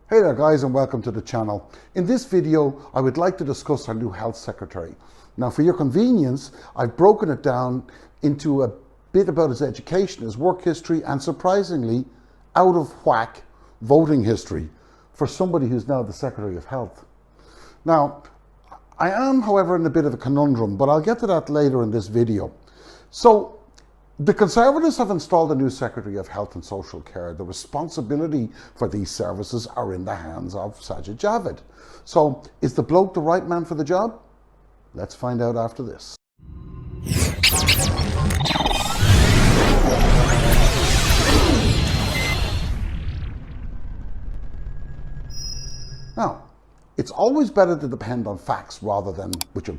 Hey there guys, and welcome to the channel. In this video I would like to discuss our new health secretary. Now for your convenience I've broken it down into a bit about his education, his work history, and surprisingly out of whack voting history for somebody who's now the Secretary of Health. Now I am however in a bit of a conundrum, but I'll get to that later in this video. So the Conservatives have installed a new Secretary of Health and Social Care. The responsibility for these services are in the hands of Sajid Javid. So is the bloke the right man for the job? Let's find out after this. Now, it's always better to depend on facts rather than what your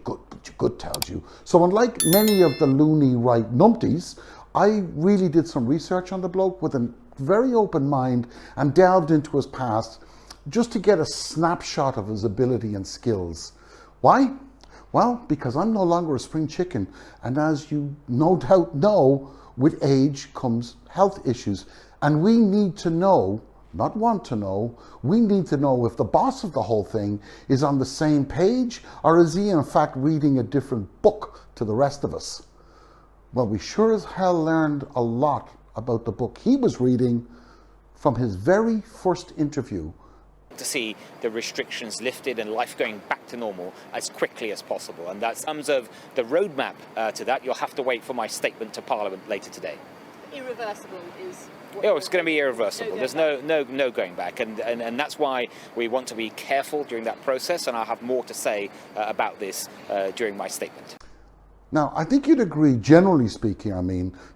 gut tells you. So unlike many of the loony right numpties, I really did some research on the bloke with a very open mind and delved into his past just to get a snapshot of his ability and skills. Why? Well, because I'm no longer a spring chicken, and as you no doubt know, with age comes health issues, and we need to know, not want to know, we need to know if the boss of the whole thing is on the same page, or is he in fact reading a different book to the rest of us? Well, we sure as hell learned a lot about the book he was reading from his very first interview. To see the restrictions lifted and life going back to normal as quickly as possible. And that's in terms of the roadmap to that, you'll have to wait for my statement to Parliament later today. Irreversible is... It's going to be irreversible. There's no going back, and that's why we want to be careful during that process, and I'll have more to say about this during my statement. Now, I think you'd agree, generally speaking,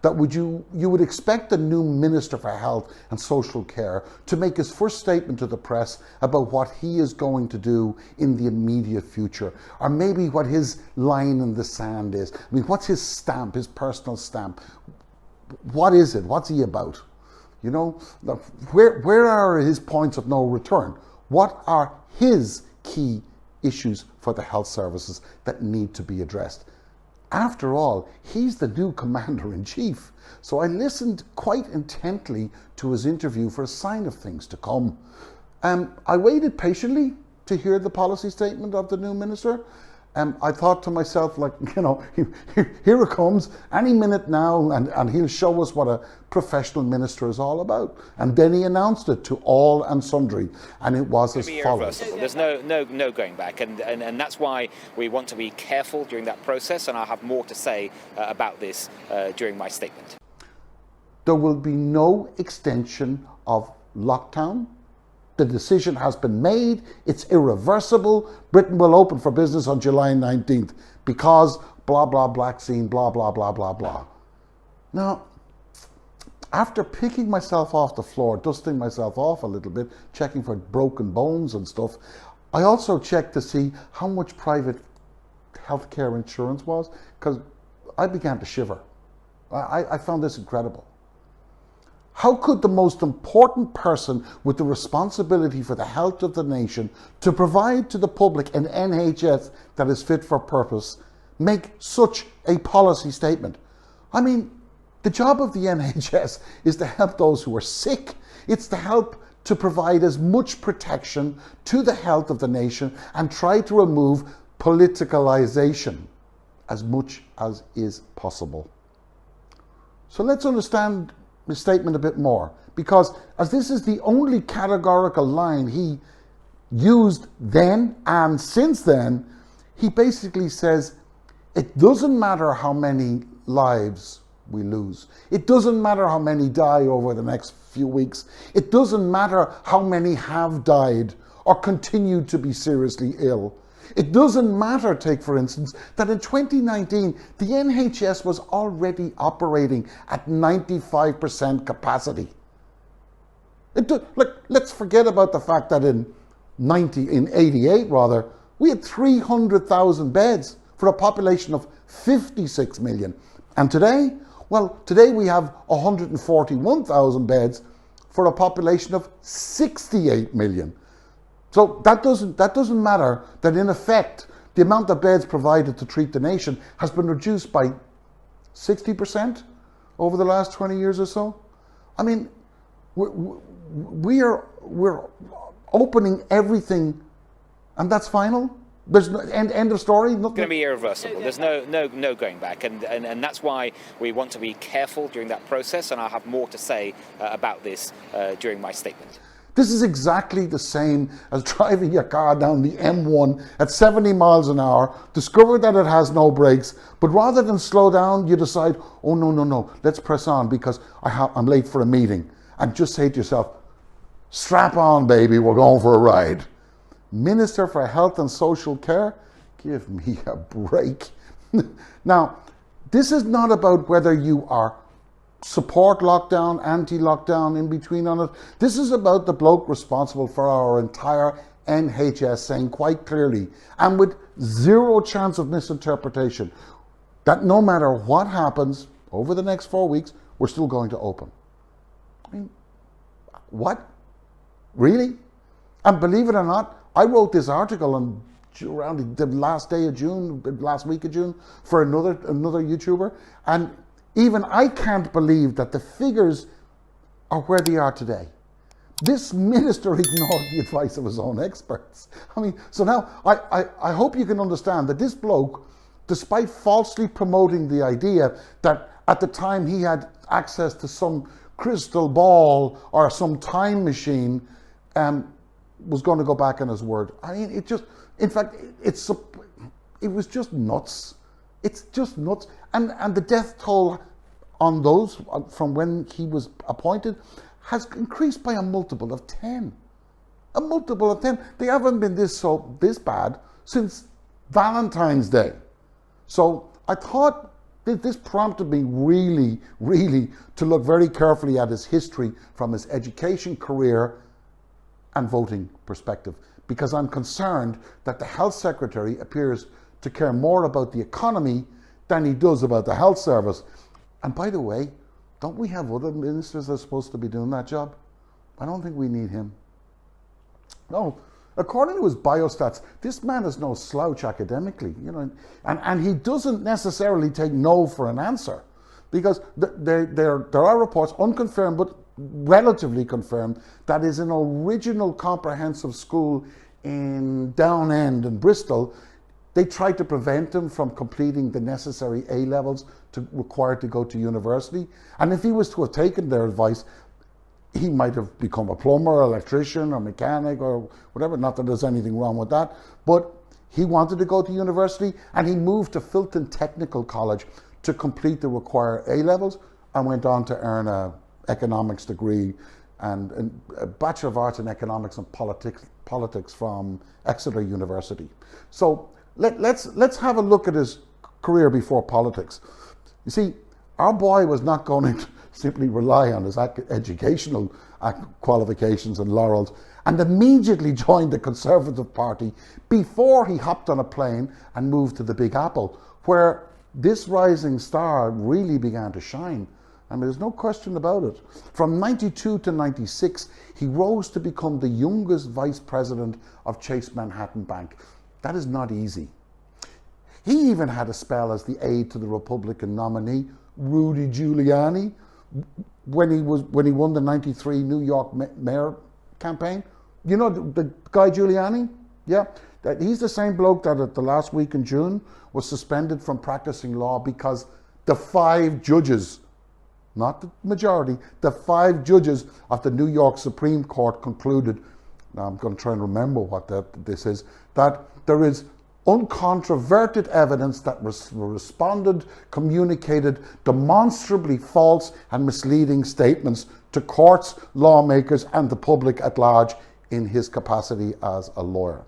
that you would expect the new Minister for Health and Social Care to make his first statement to the press about what he is going to do in the immediate future, or maybe what his line in the sand is. I mean, what's his stamp, his personal stamp? What is it? What's he about? You know, where are his points of no return? What are his key issues for the health services that need to be addressed? After all, he's the new Commander-in-Chief. So I listened quite intently to his interview for a sign of things to come. I waited patiently to hear the policy statement of the new minister. I thought to myself, like, you know, here it comes any minute now, and he'll show us what a professional minister is all about. And then he announced it to all and sundry, and it was as follows. There's no going back, and that's why we want to be careful during that process, and I'll have more to say about this during my statement. There will be no extension of lockdown. The decision has been made, it's irreversible. Britain will open for business on July 19th because blah, blah, vaccine, blah, blah, blah, blah, blah. Now, after picking myself off the floor, dusting myself off a little bit, checking for broken bones and stuff, I also checked to see how much private healthcare insurance was, because I began to shiver. I found this incredible. How could the most important person with the responsibility for the health of the nation to provide to the public an NHS that is fit for purpose make such a policy statement? I mean, the job of the NHS is to help those who are sick. It's to help to provide as much protection to the health of the nation and try to remove politicalization as much as is possible. So let's understand his statement a bit more, because as this is the only categorical line he used then and since then, he basically says it doesn't matter how many lives we lose, it doesn't matter how many die over the next few weeks, it doesn't matter how many have died or continue to be seriously ill. It doesn't matter, take for instance, that in 2019, the NHS was already operating at 95% capacity. Let's forget about the fact that in 88 rather, we had 300,000 beds for a population of 56 million. And today, well, today we have 141,000 beds for a population of 68 million. So that doesn't matter, that in effect, the amount of beds provided to treat the nation has been reduced by 60% over the last 20 years or so. I mean, we're opening everything, and that's final? There's no end of story? It's going to be irreversible. There's no going back. And that's why we want to be careful during that process, and I'll have more to say about this during my statement. This is exactly the same as driving your car down the M1 at 70 miles an hour, discover that it has no brakes, but rather than slow down, you decide, oh no, let's press on because I'm late for a meeting. And just say to yourself, strap on baby, we're going for a ride. Minister for Health and Social Care, give me a break. Now, this is not about whether you are support lockdown, anti-lockdown, in between on it. This is about the bloke responsible for our entire NHS saying quite clearly, and with zero chance of misinterpretation, that no matter what happens over the next 4 weeks, we're still going to open. I mean, what? Really? And believe it or not, I wrote this article on around the last day of June, last week of June, for another YouTuber, and even I can't believe that the figures are where they are today. This minister ignored the advice of his own experts. I mean, so now I hope you can understand that this bloke, despite falsely promoting the idea that at the time he had access to some crystal ball or some time machine, was going to go back on his word. I mean, it just, in fact, it was just nuts. It's just nuts. And the death toll on those from when he was appointed has increased by a multiple of 10. A multiple of 10. They haven't been this bad since Valentine's Day. So I thought this prompted me really to look very carefully at his history from his education, career, and voting perspective, because I'm concerned that the health secretary appears to care more about the economy than he does about the health service. And by the way, don't we have other ministers that are supposed to be doing that job? I don't think we need him. No, according to his biostats, this man is no slouch academically, you know, and he doesn't necessarily take no for an answer, because there are reports, unconfirmed but relatively confirmed, that is an original comprehensive school in Down End in Bristol. They tried to prevent him from completing the necessary A levels required to go to university. And if he was to have taken their advice, he might have become a plumber, electrician, or mechanic, or whatever. Not that there's anything wrong with that. But he wanted to go to university, and he moved to Filton Technical College to complete the required A levels, and went on to earn a economics degree and a Bachelor of Arts in Economics and Politics from Exeter University. So let's have a look at his career before politics. You see, our boy was not going to simply rely on his educational qualifications and laurels, and immediately joined the Conservative Party before he hopped on a plane and moved to the Big Apple, where this rising star really began to shine. I mean, there's no question about it. From 92 to 96, he rose to become the youngest vice president of Chase Manhattan Bank. That is not easy. He even had a spell as the aide to the Republican nominee, Rudy Giuliani, when he won the 93 New York mayor campaign. You know the guy Giuliani? Yeah. He's the same bloke that at the last week in June was suspended from practicing law because the 5 judges, not the majority, the 5 judges of the New York Supreme Court concluded, now I'm going to try and remember what this is, that there is uncontroverted evidence that respondent communicated demonstrably false and misleading statements to courts, lawmakers, and the public at large in his capacity as a lawyer.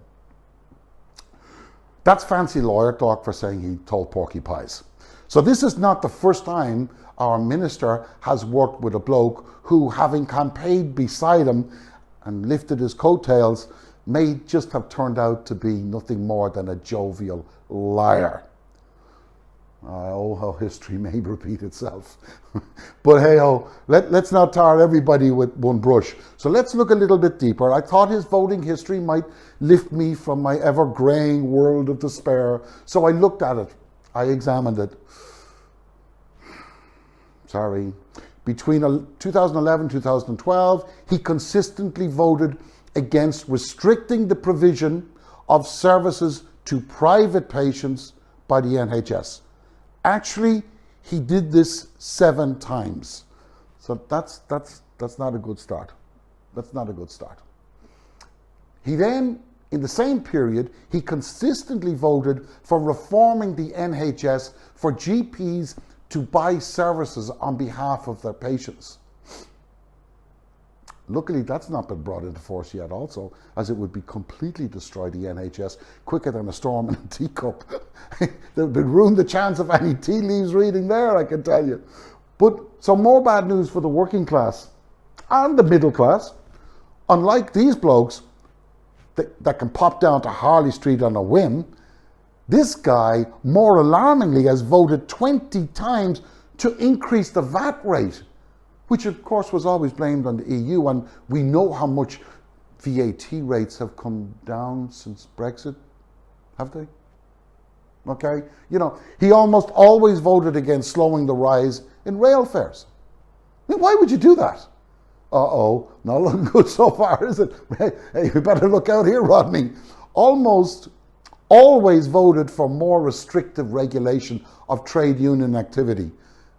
That's fancy lawyer talk for saying he told porky pies. So this is not the first time our minister has worked with a bloke who, having campaigned beside him and lifted his coattails, may just have turned out to be nothing more than a jovial liar. Oh, how history may repeat itself. But hey-ho, let's not tar everybody with one brush. So let's look a little bit deeper. I thought his voting history might lift me from my ever-graying world of despair. So I looked at it. I examined it. Sorry. Between 2011 and 2012, he consistently voted against restricting the provision of services to private patients by the NHS. Actually, he did this 7 times. So that's not a good start. That's not a good start. He then, in the same period, he consistently voted for reforming the NHS for GPs to buy services on behalf of their patients. Luckily, that's not been brought into force yet also, as it would be completely destroy the NHS quicker than a storm in a teacup. That would ruin the chance of any tea leaves reading there, I can tell you. But some more bad news for the working class and the middle class. Unlike these blokes that can pop down to Harley Street on a whim, this guy, more alarmingly, has voted 20 times to increase the VAT rate, which of course was always blamed on the EU, and we know how much VAT rates have come down since Brexit, have they? Okay, you know, he almost always voted against slowing the rise in rail fares. I mean, why would you do that? Uh-oh, not looking good so far, is it? Hey, you better look out here, Rodney. Almost always voted for more restrictive regulation of trade union activity.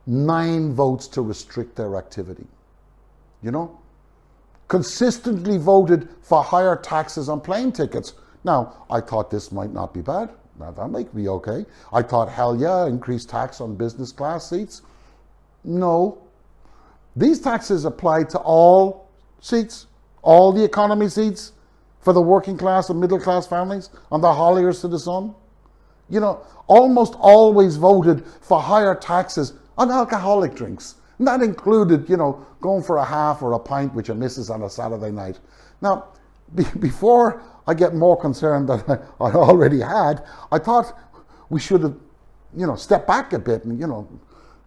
9 votes to restrict their activity. You know? Consistently voted for higher taxes on plane tickets. Now, I thought this might not be bad. Now, that might be okay. I thought, hell yeah, increased tax on business class seats. No. These taxes apply to all seats, all the economy seats, for the working class and middle class families, on the hauliers to the sun. You know, almost always voted for higher taxes on alcoholic drinks. And that included, you know, going for a half or a pint with your missus on a Saturday night. Now, before I get more concerned than I already had, I thought we should have, you know, stepped back a bit and, you know,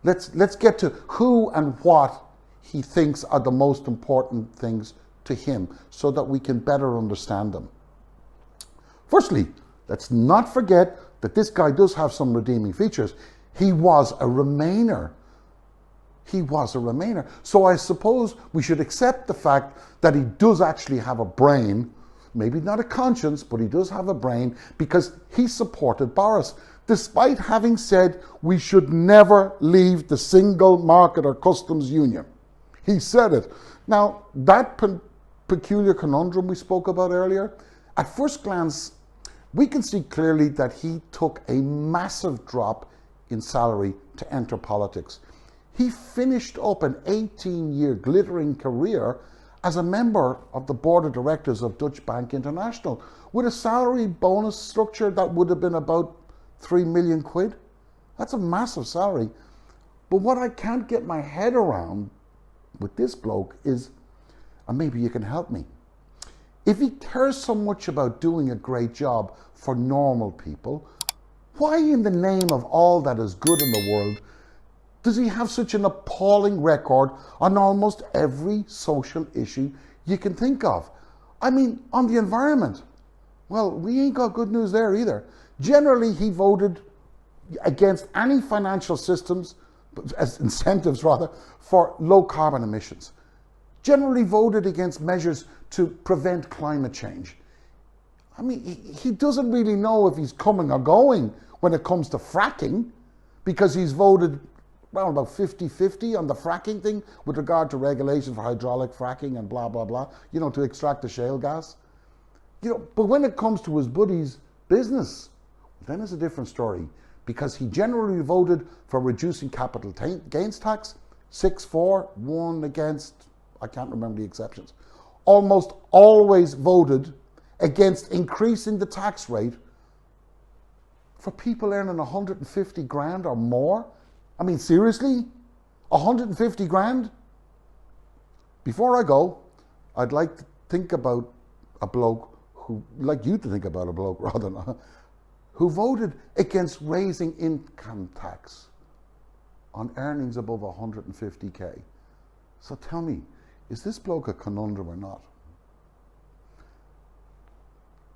let's get to who and what he thinks are the most important things to him so that we can better understand them. Firstly, let's not forget that this guy does have some redeeming features. He was a Remainer. He was a Remainer. So I suppose we should accept the fact that he does actually have a brain, maybe not a conscience, but he does have a brain, because he supported Boris, despite having said we should never leave the single market or customs union. He said it. Now, that peculiar conundrum we spoke about earlier, at first glance, we can see clearly that he took a massive drop in salary to enter politics. He finished up an 18-year glittering career as a member of the board of directors of Dutch Bank International, with a salary bonus structure that would have been about 3 million quid. That's a massive salary. But what I can't get my head around with this bloke is, and maybe you can help me, if he cares so much about doing a great job for normal people, why in the name of all that is good in the world does he have such an appalling record on almost every social issue you can think of? I mean, on the environment, well, we ain't got good news there either. Generally, he voted against any financial systems, as incentives rather, for low carbon emissions. Generally voted against measures to prevent climate change. I mean, he doesn't really know if he's coming or going when it comes to fracking, because he's voted well, about 50-50 on the fracking thing with regard to regulation for hydraulic fracking and blah, blah, blah, you know, to extract the shale gas. You know, but when it comes to his buddy's business, then it's a different story, because he generally voted for reducing capital gains tax, 6-4, 1 against, I can't remember the exceptions. Almost always voted against increasing the tax rate for people earning 150 grand or more. I mean, seriously? 150 grand? Before I go, I'd like to think about a bloke who, like you to think about a bloke rather than, who voted against raising income tax on earnings above 150k. So tell me, is this bloke a conundrum or not?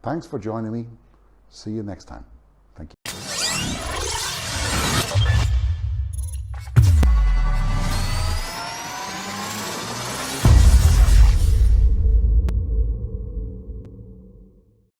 Thanks for joining me. See you next time.